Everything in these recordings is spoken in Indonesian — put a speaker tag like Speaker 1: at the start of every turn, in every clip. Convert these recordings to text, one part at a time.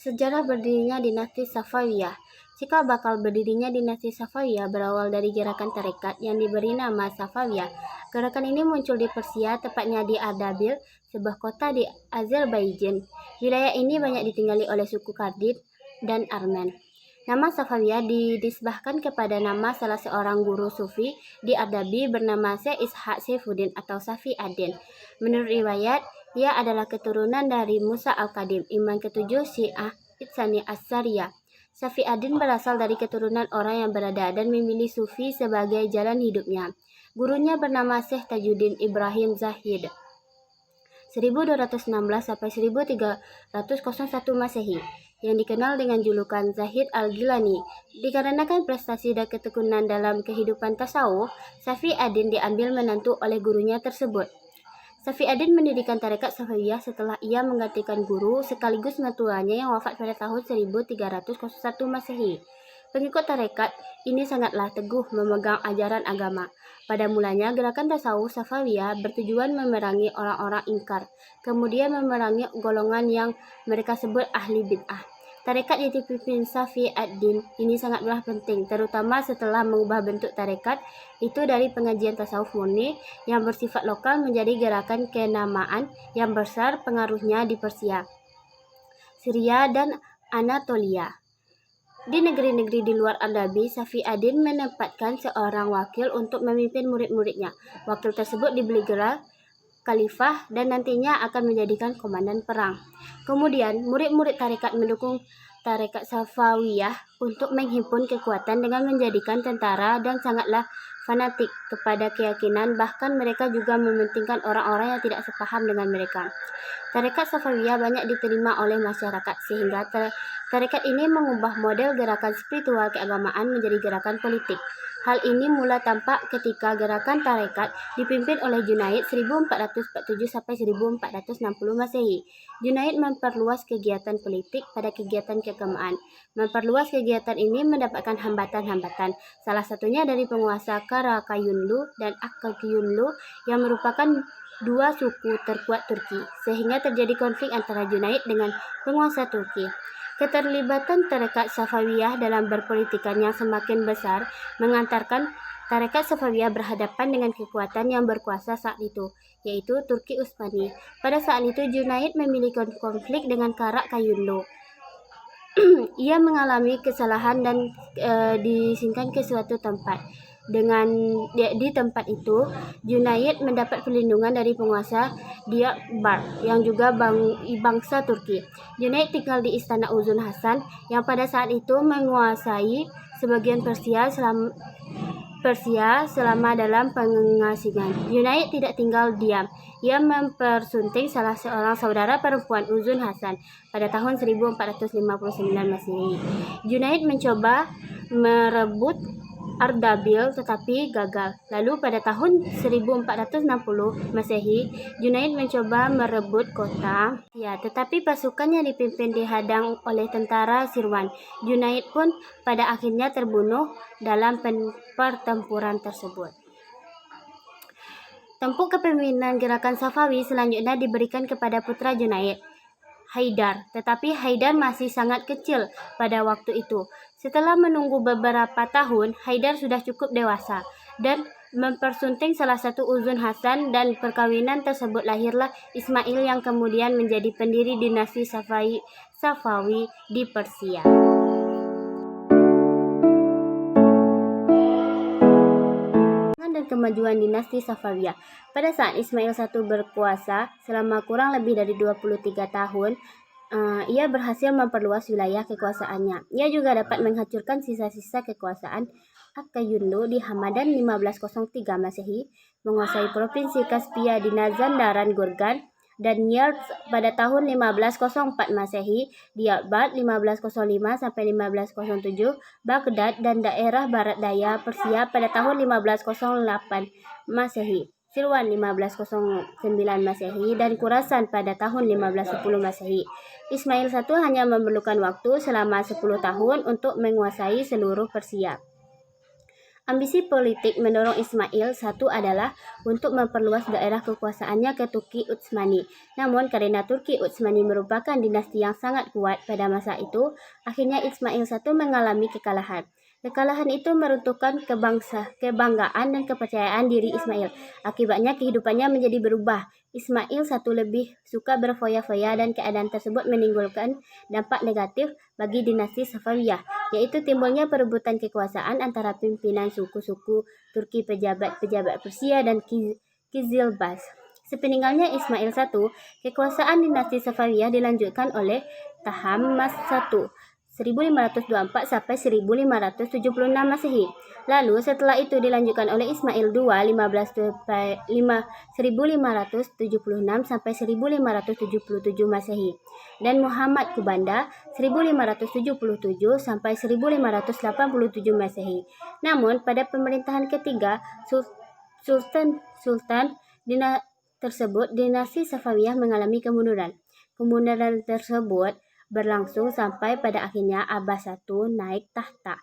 Speaker 1: Sejarah berdirinya dinasti Safawiyah. Cikal bakal berdirinya dinasti Safawiyah berawal dari gerakan tarekat yang diberi nama Safawiyah. Gerakan ini muncul di Persia, tepatnya di Ardabil, sebuah kota di Azerbaijan. Wilayah ini banyak ditinggali oleh suku Kardit dan Armen. Nama Safawiyah dinisbahkan kepada nama salah seorang guru sufi di Ardabil bernama Syekh Ishaq Saifuddin atau Safi ad-Din. Menurut riwayat, ia adalah keturunan dari Musa al-Kadim, imam ketujuh Syiah Itsani As-Sariyah. Safi ad-Din berasal dari keturunan orang yang berada dan memilih sufi sebagai jalan hidupnya. Gurunya bernama Syekh Tajuddin Ibrahim Zahid 1216 sampai 1301 Masehi, yang dikenal dengan julukan Zahid al-Gilani. Dikarenakan prestasi dan ketekunan dalam kehidupan tasawuf, Safi ad-Din diambil menantu oleh gurunya tersebut. Safi ad-Din mendirikan tarekat Safawiyah setelah ia menggantikan guru sekaligus mertuanya yang wafat pada tahun 1301 Masehi. Pengikut tarekat ini sangatlah teguh memegang ajaran agama. Pada mulanya, gerakan tasawuf Safawiyah bertujuan memerangi orang-orang ingkar, kemudian memerangi golongan yang mereka sebut ahli bid'ah. Tarekat yang dipimpin Safi ad-Din ini sangatlah penting, terutama setelah mengubah bentuk tarekat itu dari pengajian tasawuf murni yang bersifat lokal menjadi gerakan kenamaan yang besar pengaruhnya di Persia, Syria, dan Anatolia. Di negeri-negeri di luar Ardabil, Safi ad-Din menempatkan seorang wakil untuk memimpin murid-muridnya. Wakil tersebut diberi gelar khalifah dan nantinya akan menjadikan komandan perang. Kemudian, murid-murid tarekat mendukung tarekat Safawiyah untuk menghimpun kekuatan dengan menjadikan tentara dan sangatlah fanatik kepada keyakinan, bahkan mereka juga mementingkan orang-orang yang tidak sepaham dengan mereka. Tarekat Safawiyah banyak diterima oleh masyarakat sehingga tarekat ini mengubah model gerakan spiritual keagamaan menjadi gerakan politik. Hal ini mula tampak ketika gerakan tarekat dipimpin oleh Junaid 1447 sampai 1460 Masehi. Junaid memperluas kegiatan politik pada kegiatan keagamaan. Memperluas kegiatan ini mendapatkan hambatan-hambatan, salah satunya dari penguasa Karakayunlu dan Akkayunlu yang merupakan dua suku terkuat Turki, sehingga terjadi konflik antara Junaid dengan penguasa Turki. Keterlibatan tarekat Safawiyah dalam berpolitikan yang semakin besar mengantarkan tarekat Safawiyah berhadapan dengan kekuatan yang berkuasa saat itu, yaitu Turki Utsmani. Pada saat itu Junaid memiliki konflik dengan Karakayunlu. Ia mengalami kesalahan dan disingkirkan ke suatu tempat. Di tempat itu, Junaid mendapat perlindungan dari penguasa Diyarbakir yang juga bangsa Turki. Junaid tinggal di istana Uzun Hasan yang pada saat itu menguasai sebagian Persia selama dalam pengasingan. Junaid tidak tinggal diam. Ia mempersunting salah seorang saudara perempuan Uzun Hasan pada tahun 1459 Masehi. Junaid mencoba merebut Ardabil tetapi gagal. Lalu pada tahun 1460 Masehi, Junaid mencoba merebut kota tetapi pasukannya dipimpin dihadang oleh tentara Sirwan. Junaid pun pada akhirnya terbunuh dalam pertempuran tersebut. Tampuk kepemimpinan gerakan Safawi selanjutnya diberikan kepada putra Junaid, Haidar, tetapi Haidar masih sangat kecil pada waktu itu. Setelah menunggu beberapa tahun, Haidar sudah cukup dewasa dan mempersunting salah satu Uzun Hasan, dan perkawinan tersebut lahirlah Ismail yang kemudian menjadi pendiri dinasti Safawi di Persia. Dan kemajuan dinasti Safawiyah. Pada saat Ismail I berkuasa selama kurang lebih dari 23 tahun, ia berhasil memperluas wilayah kekuasaannya. Ia juga dapat menghancurkan sisa-sisa kekuasaan Akkayunlu di Hamadan 1503 Masehi, menguasai provinsi Kaspia di Mazandaran Gurgan, dan Yezd pada tahun 1504 Masehi, Diyarbakir 1505 sampai 1507, Baghdad dan daerah barat daya Persia pada tahun 1508 Masehi, Sirwan 1509 Masehi, dan Khurasan pada tahun 1510 Masehi. Ismail I hanya memerlukan waktu selama 10 tahun untuk menguasai seluruh Persia. Ambisi politik mendorong Ismail I adalah untuk memperluas daerah kekuasaannya ke Turki Utsmani. Namun karena Turki Utsmani merupakan dinasti yang sangat kuat pada masa itu, akhirnya Ismail I mengalami kekalahan. Kekalahan itu meruntuhkan kebanggaan dan kepercayaan diri Ismail. Akibatnya kehidupannya menjadi berubah. Ismail I lebih suka berfoya-foya dan keadaan tersebut menimbulkan dampak negatif bagi dinasti Safawiyah, yaitu timbulnya perebutan kekuasaan antara pimpinan suku-suku Turki, pejabat-pejabat Persia dan Kizilbaz. Sepeninggalnya Ismail I, kekuasaan dinasti Safawiyah dilanjutkan oleh Tahmasp I 1524 sampai 1576 Masehi. Lalu setelah itu dilanjutkan oleh Ismail II 1576 sampai 1577 Masehi dan Muhammad Kubanda 1577 sampai 1587 Masehi. Namun pada pemerintahan ketiga Sultan dinasti Safawiyah mengalami kemunduran. Kemunduran tersebut berlangsung sampai pada akhirnya Abbas I naik tahta.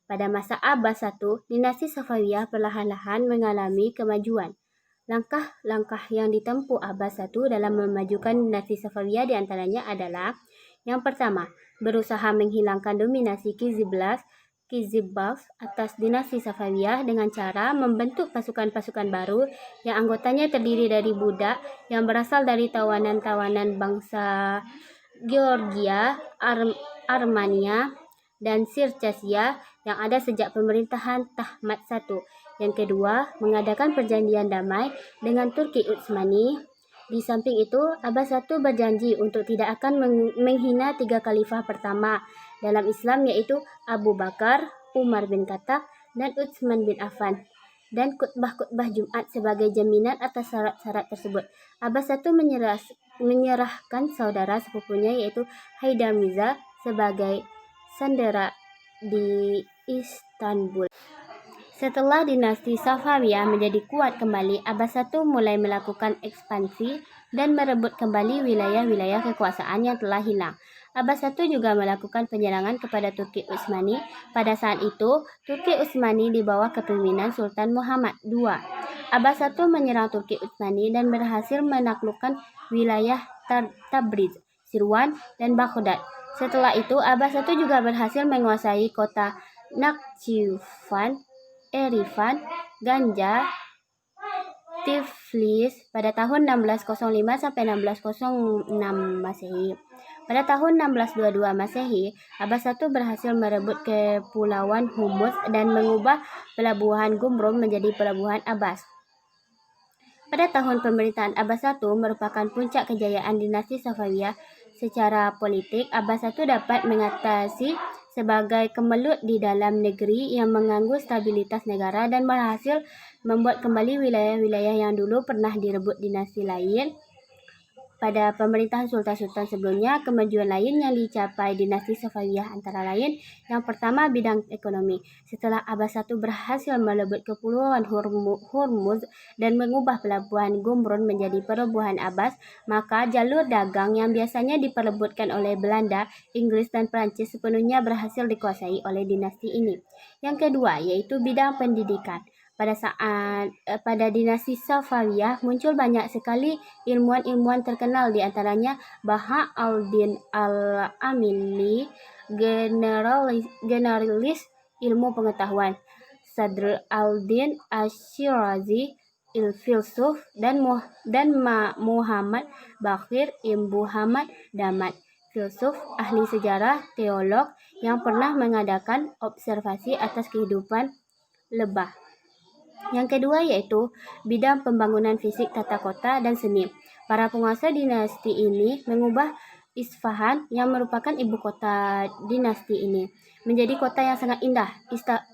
Speaker 1: Pada masa Abbas I, dinasti Safawiyah perlahan-lahan mengalami kemajuan. Langkah-langkah yang ditempuh Abbas I dalam memajukan dinasti Safawiyah diantaranya adalah: yang pertama, berusaha menghilangkan dominasi Kizilbaz atas dinasti Safawiyah dengan cara membentuk pasukan-pasukan baru yang anggotanya terdiri dari budak yang berasal dari tawanan-tawanan bangsa Georgia, Armenia, dan Circassia yang ada sejak pemerintahan Tahmasp I. Yang kedua, mengadakan perjanjian damai dengan Turki Utsmani. Di samping itu, Abbas I berjanji untuk tidak akan menghina 3 khalifah pertama dalam Islam, yaitu Abu Bakar, Umar bin Khattab, dan Utsman bin Affan, dan khutbah-khutbah Jumat sebagai jaminan atas syarat-syarat tersebut. Abbas I menyerahkan saudara sepupunya yaitu Haidar Mirza sebagai sandera di Istanbul. Setelah dinasti Safawiyah menjadi kuat kembali, Abbas I mulai melakukan ekspansi dan merebut kembali wilayah-wilayah kekuasaan yang telah hilang. Abbas I juga melakukan penyerangan kepada Turki Utsmani. Pada saat itu, Turki Utsmani di bawah kepemimpinan Sultan Muhammad II. Abbas I menyerang Turki Utsmani dan berhasil menaklukkan wilayah Tabriz, Sirwan, dan Baghdad. Setelah itu, Abbas I juga berhasil menguasai kota Nakhchivan, Erivan, Ganja, Tiflis pada tahun 1605 sampai 1606 Masehi. Pada tahun 1622 Masehi, Abbas I berhasil merebut Kepulauan Humus dan mengubah pelabuhan Gumrum menjadi pelabuhan Abbas. Pada tahun pemerintahan Abbas I merupakan puncak kejayaan dinasti Safawiyah. Secara politik, Abbas I dapat mengatasi sebagai kemelut di dalam negeri yang mengganggu stabilitas negara dan berhasil membuat kembali wilayah-wilayah yang dulu pernah direbut dinasti lain. Pada pemerintahan sultan-sultan sebelumnya, kemajuan lain yang dicapai dinasti Safawiyah antara lain: yang pertama, bidang ekonomi. Setelah Abbas I berhasil merebut Kepulauan Hormuz dan mengubah pelabuhan Gumrun menjadi pelabuhan Abbas, maka jalur dagang yang biasanya diperebutkan oleh Belanda, Inggris, dan Prancis sepenuhnya berhasil dikuasai oleh dinasti ini. Yang kedua, yaitu bidang pendidikan. Pada dinasti Safawiyah muncul banyak sekali ilmuwan-ilmuwan terkenal, di antaranya Baha al-Din al-Amili, generalis ilmu pengetahuan, Sadr al-Din Ash-Shirazi, filsuf, dan Muhammad Baqir ibn Muhammad Damat, filsuf, ahli sejarah, teolog yang pernah mengadakan observasi atas kehidupan lebah. Yang kedua yaitu bidang pembangunan fisik, tata kota, dan seni. Para penguasa dinasti ini mengubah Isfahan yang merupakan ibu kota dinasti ini menjadi kota yang sangat indah.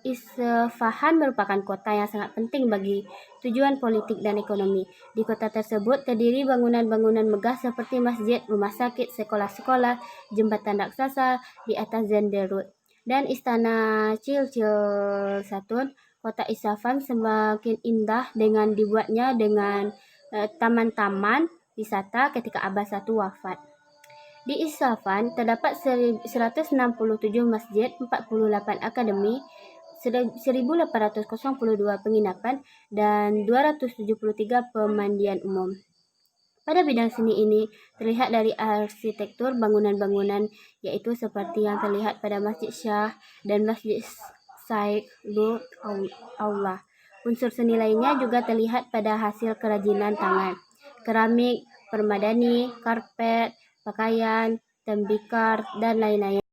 Speaker 1: Isfahan merupakan kota yang sangat penting bagi tujuan politik dan ekonomi. Di kota tersebut terdiri bangunan-bangunan megah seperti masjid, rumah sakit, sekolah-sekolah, jembatan raksasa di atas Zenderut, dan istana Cilcilsatun. Kota Isfahan semakin indah dengan dibuatnya dengan taman-taman wisata ketika Abbas I wafat. Di Isfahan terdapat 167 masjid, 48 akademi, 1.802 penginapan, dan 273 pemandian umum. Pada bidang seni ini terlihat dari arsitektur bangunan-bangunan, yaitu seperti yang terlihat pada Masjid Shah dan Masjid Saikhul Allah. Unsur seni lainnya juga terlihat pada hasil kerajinan tangan, keramik, permadani, karpet, pakaian, tembikar, dan lain-lain.